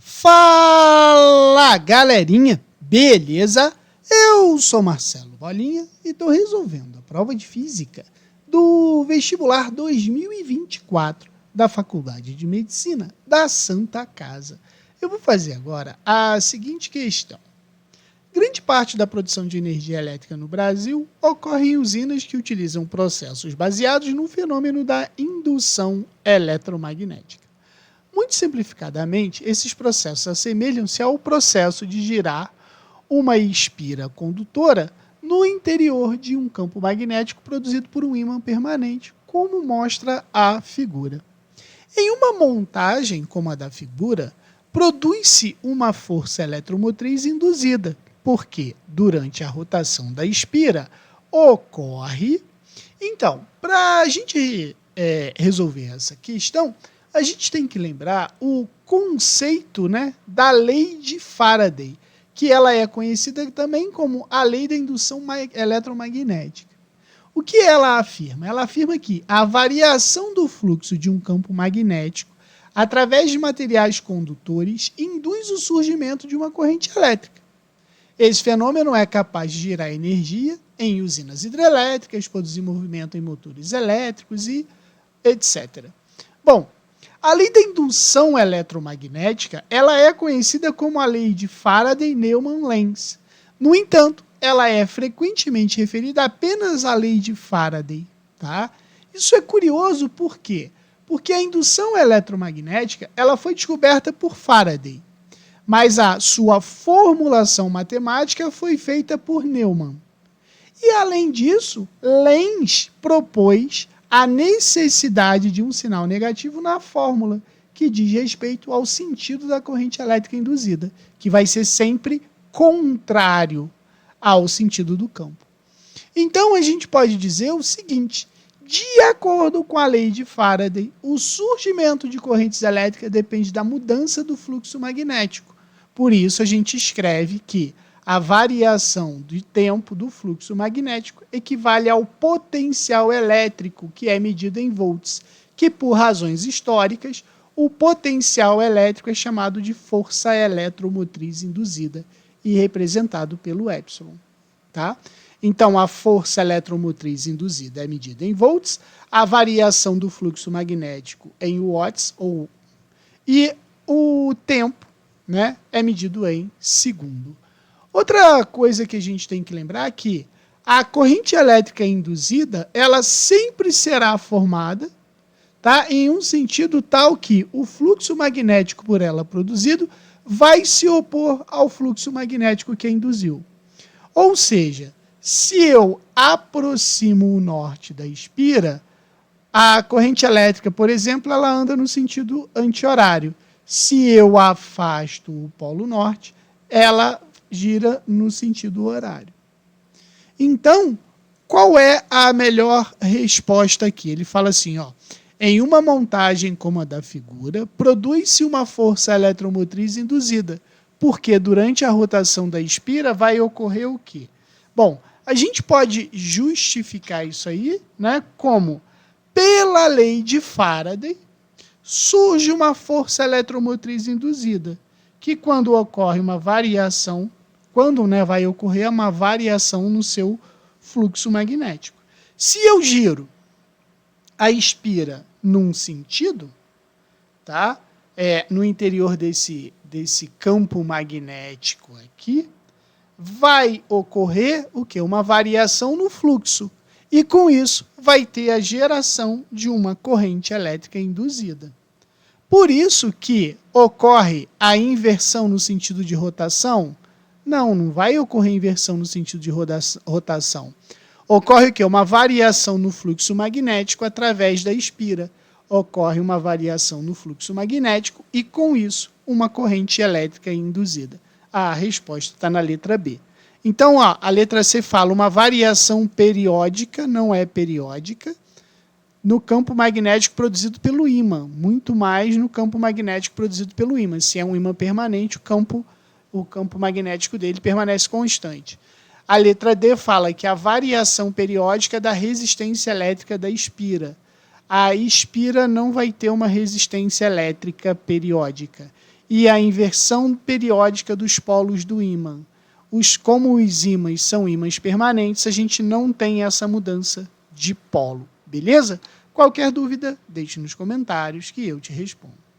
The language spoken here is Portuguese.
Fala, galerinha! Beleza? Eu sou Marcelo Bolinha e estou resolvendo a prova de Física do Vestibular 2024 da Faculdade de Medicina da Santa Casa. Eu vou fazer agora a seguinte questão. Grande parte da produção de energia elétrica no Brasil ocorre em usinas que utilizam processos baseados no fenômeno da indução eletromagnética. Muito simplificadamente, esses processos assemelham-se ao processo de girar uma espira condutora no interior de um campo magnético produzido por um ímã permanente, como mostra a figura. Em uma montagem como a da figura, produz-se uma força eletromotriz induzida, porque durante a rotação da espira ocorre... Então, para a gente resolver essa questão, a gente tem que lembrar o conceito, da lei de Faraday, que ela é conhecida também como a lei da indução eletromagnética. O que ela afirma? Ela afirma que a variação do fluxo de um campo magnético através de materiais condutores induz o surgimento de uma corrente elétrica. Esse fenômeno é capaz de gerar energia em usinas hidrelétricas, produzir movimento em motores elétricos e etc. Bom, a lei da indução eletromagnética ela é conhecida como a lei de Faraday-Neumann-Lenz. No entanto, ela é frequentemente referida apenas à lei de Faraday. Tá? Isso é curioso por quê? Porque a indução eletromagnética ela foi descoberta por Faraday, mas a sua formulação matemática foi feita por Neumann. E, além disso, Lenz propôs a necessidade de um sinal negativo na fórmula, que diz respeito ao sentido da corrente elétrica induzida, que vai ser sempre contrário ao sentido do campo. Então, a gente pode dizer o seguinte: de acordo com a lei de Faraday, o surgimento de correntes elétricas depende da mudança do fluxo magnético. Por isso, a gente escreve que a variação de tempo do fluxo magnético equivale ao potencial elétrico, que é medido em volts, que por razões históricas, o potencial elétrico é chamado de força eletromotriz induzida e representado pelo epsilon. Tá? Então, a força eletromotriz induzida é medida em volts, a variação do fluxo magnético em watts, e o tempo é medido em segundo. Outra coisa que a gente tem que lembrar é que a corrente elétrica induzida, ela sempre será formada, em um sentido tal que o fluxo magnético por ela produzido vai se opor ao fluxo magnético que a induziu. Ou seja, se eu aproximo o norte da espira, a corrente elétrica, por exemplo, ela anda no sentido anti-horário. Se eu afasto o polo norte, ela gira no sentido horário. Então, qual é a melhor resposta aqui? Ele fala assim, em uma montagem como a da figura, produz-se uma força eletromotriz induzida, porque durante a rotação da espira vai ocorrer o quê? Bom, a gente pode justificar isso aí, como pela lei de Faraday, surge uma força eletromotriz induzida, que quando ocorre uma variação, vai ocorrer uma variação no seu fluxo magnético. Se eu giro a espira num sentido, no interior desse campo magnético aqui, vai ocorrer o quê? Uma variação no fluxo. E com isso vai ter a geração de uma corrente elétrica induzida. Por isso que ocorre a inversão no sentido de rotação. Não vai ocorrer inversão no sentido de rotação. Ocorre o quê? Uma variação no fluxo magnético através da espira. Ocorre uma variação no fluxo magnético e, com isso, uma corrente elétrica induzida. A resposta está na letra B. Então, a letra C fala uma variação periódica, não é periódica, no campo magnético produzido pelo ímã. Muito mais no campo magnético produzido pelo ímã. Se é um ímã permanente, o campo magnético dele permanece constante. A letra D fala que a variação periódica é da resistência elétrica da espira. A espira não vai ter uma resistência elétrica periódica. e a inversão periódica dos polos do ímã. Como os ímãs são ímãs permanentes, a gente não tem essa mudança de polo, beleza? Qualquer dúvida, deixe nos comentários que eu te respondo.